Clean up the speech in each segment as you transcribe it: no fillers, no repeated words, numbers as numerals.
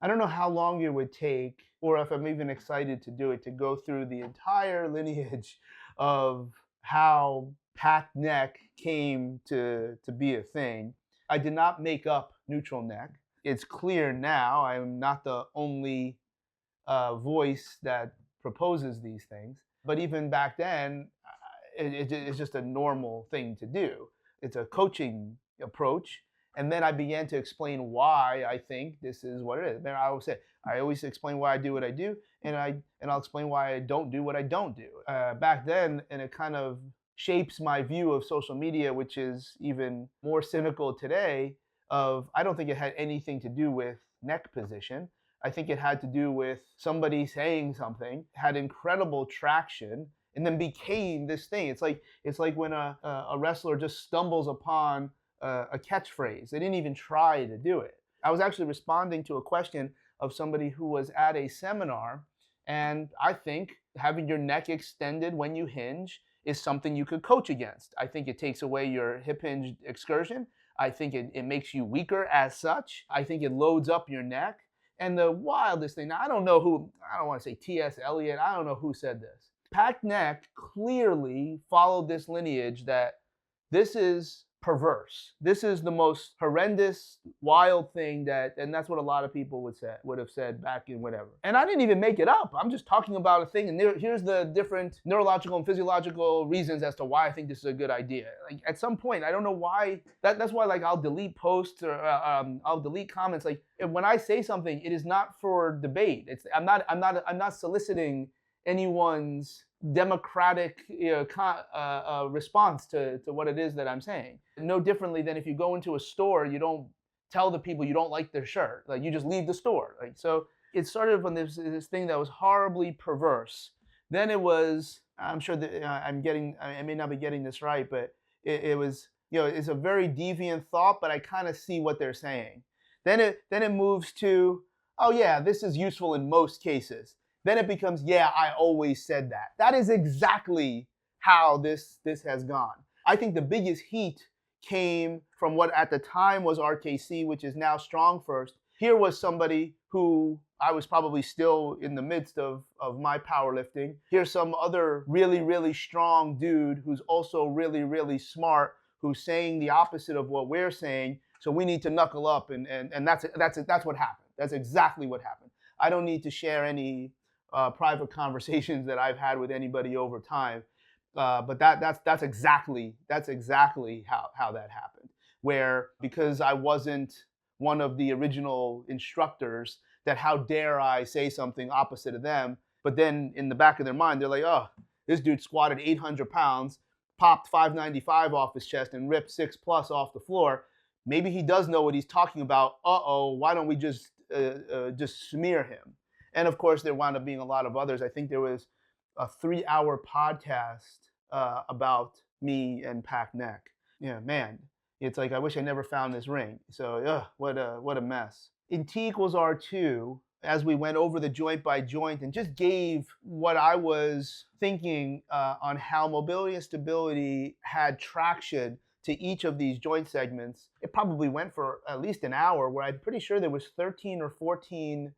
I don't know how long it would take, or if I'm even excited to do it, to go through the entire lineage of how packed neck came to be a thing. I did not make up neutral neck. It's clear now I'm not the only voice that proposes these things. But even back then, it's just a normal thing to do. It's a coaching approach. And then I began to explain why I think this is what it is. I always explain why I do what I do, and I'll explain why I don't do what I don't do. Back then, and it kind of shapes my view of social media, which is even more cynical today. Of I don't think it had anything to do with neck position. I think it had to do with somebody saying something, had incredible traction, and then became this thing. It's like when a wrestler just stumbles upon a catchphrase. They didn't even try to do it. I was actually responding to a question of somebody who was at a seminar, and I think having your neck extended when you hinge is something you could coach against. I think it takes away your hip hinge excursion. I think it makes you weaker as such. I think it loads up your neck. And the wildest thing, now I don't know who, I don't want to say T.S. Eliot, I don't know who said this. Packed neck clearly followed this lineage that this is perverse. This is the most horrendous, wild thing and that's what a lot of people would have said back in whatever. And I didn't even make it up. I'm just talking about a thing, and here's the different neurological and physiological reasons as to why I think this is a good idea. Like at some point, I don't know why. That's why like I'll delete posts or I'll delete comments. Like when I say something, it is not for debate. I'm not soliciting anyone's democratic response to what it is that I'm saying. No differently than if you go into a store, you don't tell the people you don't like their shirt. Like you just leave the store. Like so, it started from this thing that was horribly perverse. Then it was. I'm sure that I may not be getting this right, but it was. It's a very deviant thought, but I kind of see what they're saying. Then it moves to, oh yeah, this is useful in most cases. Then it becomes, yeah, I always said that. That is exactly how this has gone. I think the biggest heat came from what at the time was RKC, which is now Strong First. Here was somebody who I was probably still in the midst of my powerlifting. Here's some other really, really strong dude who's also really, really smart, who's saying the opposite of what we're saying. So we need to knuckle up, and that's what happened. That's exactly what happened. I don't need to share any private conversations that I've had with anybody over time. But that's exactly how that happened. Where because I wasn't one of the original instructors, that how dare I say something opposite of them? But then in the back of their mind, they're like, oh, this dude squatted 800 pounds, popped 595 off his chest, and ripped 6+ off the floor. Maybe he does know what he's talking about. Why don't we just smear him? And of course, there wound up being a lot of others. I think there was a 3-hour podcast about me and packed neck. Yeah, man, it's like I wish I never found this ring. So, what a mess. In T equals R2, as we went over the joint by joint and just gave what I was thinking on how mobility and stability had traction to each of these joint segments, it probably went for at least an hour, where I'm pretty sure there was 13 or 14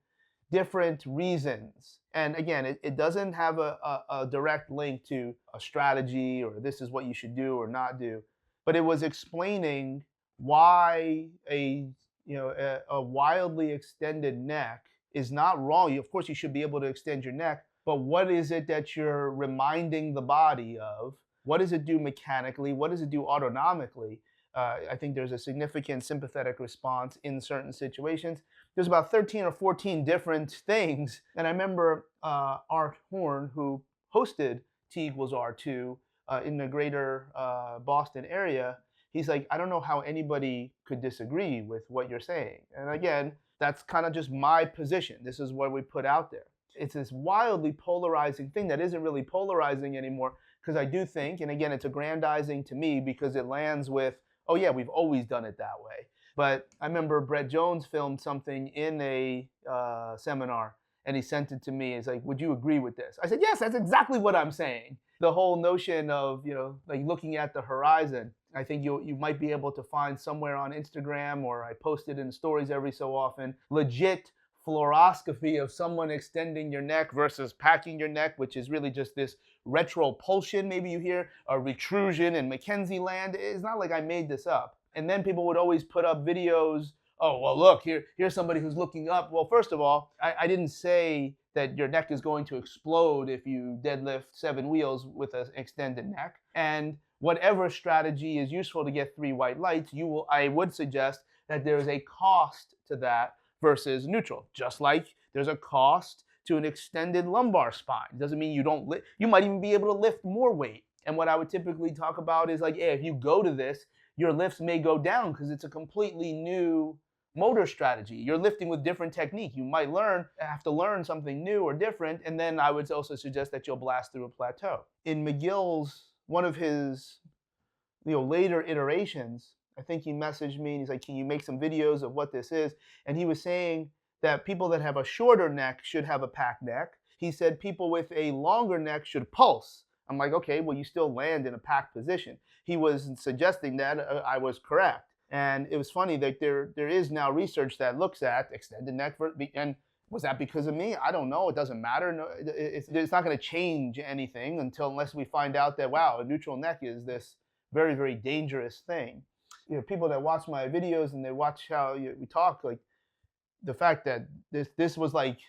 different reasons. And again, it doesn't have a direct link to a strategy or this is what you should do or not do, but it was explaining why a wildly extended neck is not wrong. Of course, you should be able to extend your neck, but what is it that you're reminding the body of? What does it do mechanically? What does it do autonomically? I think there's a significant sympathetic response in certain situations. There's about 13 or 14 different things. And I remember Art Horn, who hosted T equals R2 in the greater Boston area, he's like, I don't know how anybody could disagree with what you're saying. And again, that's kind of just my position. This is what we put out there. It's this wildly polarizing thing that isn't really polarizing anymore, because I do think, and again, it's aggrandizing to me because it lands with, oh yeah, we've always done it that way. But I remember Brett Jones filmed something in a seminar, and he sent it to me. He's like, would you agree with this? I said, yes, that's exactly what I'm saying. The whole notion of, like looking at the horizon. I think you might be able to find somewhere on Instagram, or I post it in stories every so often, legit fluoroscopy of someone extending your neck versus packing your neck, which is really just this retropulsion. Maybe you hear a retrusion in Mackenzie land. It's not like I made this up. And then people would always put up videos. Oh, well, look, here's somebody who's looking up. Well, first of all, I didn't say that your neck is going to explode if you deadlift 7 wheels with an extended neck. And whatever strategy is useful to get 3 white lights, I would suggest that there is a cost to that versus neutral. Just like there's a cost to an extended lumbar spine. It doesn't mean you don't lift. You might even be able to lift more weight. And what I would typically talk about is like, yeah, if you go to this, your lifts may go down because it's a completely new motor strategy. You're lifting with different technique. You might have to learn something new or different, and then I would also suggest that you'll blast through a plateau. In McGill's, one of his later iterations, I think he messaged me and he's like, can you make some videos of what this is? And he was saying that people that have a shorter neck should have a packed neck. He said people with a longer neck should pulse. I'm like, okay, well, you still land in a packed position. He was suggesting that I was correct. And it was funny that there is now research that looks at extended neck, and was that because of me? I don't know. It doesn't matter. No, it's not going to change anything unless we find out that, wow, a neutral neck is this very, very dangerous thing. People that watch my videos and they watch how we talk, like the fact that this was like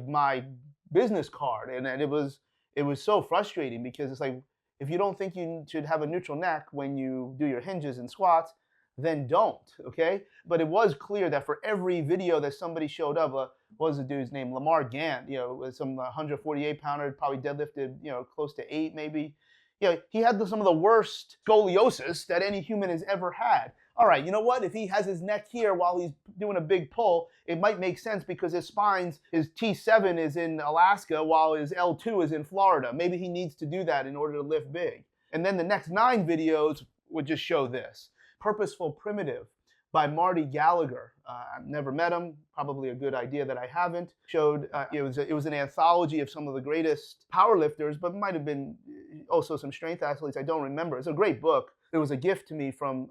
my business card, and it was so frustrating because it's like, if you don't think you should have a neutral neck when you do your hinges and squats, then don't, okay? But it was clear that for every video that somebody showed up, what was the dude's name? Lamar Gant, with some 148-pounder, probably deadlifted, close to 8 maybe. He had some of the worst scoliosis that any human has ever had. All right, you know what? If he has his neck here while he's doing a big pull, it might make sense because his T7 is in Alaska while his L2 is in Florida. Maybe he needs to do that in order to lift big. And then the next 9 videos would just show this. Purposeful Primitive by Marty Gallagher. I've never met him, probably a good idea that I haven't. Showed, it was an anthology of some of the greatest powerlifters, but might have been also some strength athletes, I don't remember. It's a great book. It was a gift to me from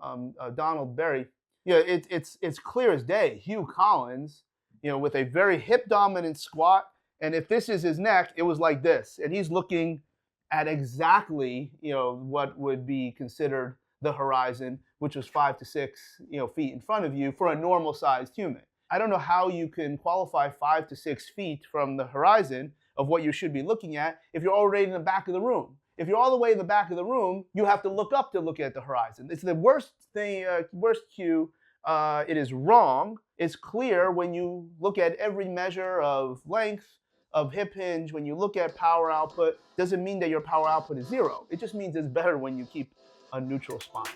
Donald Berry. It's clear as day. Hugh Collins, with a very hip dominant squat, and if this is his neck, it was like this. And he's looking at exactly, what would be considered the horizon, which was 5 to 6 feet in front of you for a normal sized human. I don't know how you can qualify 5 to 6 feet from the horizon of what you should be looking at if you're already in the back of the room. If you're all the way in the back of the room, you have to look up to look at the horizon. It's the worst thing, worst cue. It is wrong. It's clear when you look at every measure of length, of hip hinge, when you look at power output, doesn't mean that your power output is 0. It just means it's better when you keep a neutral spine.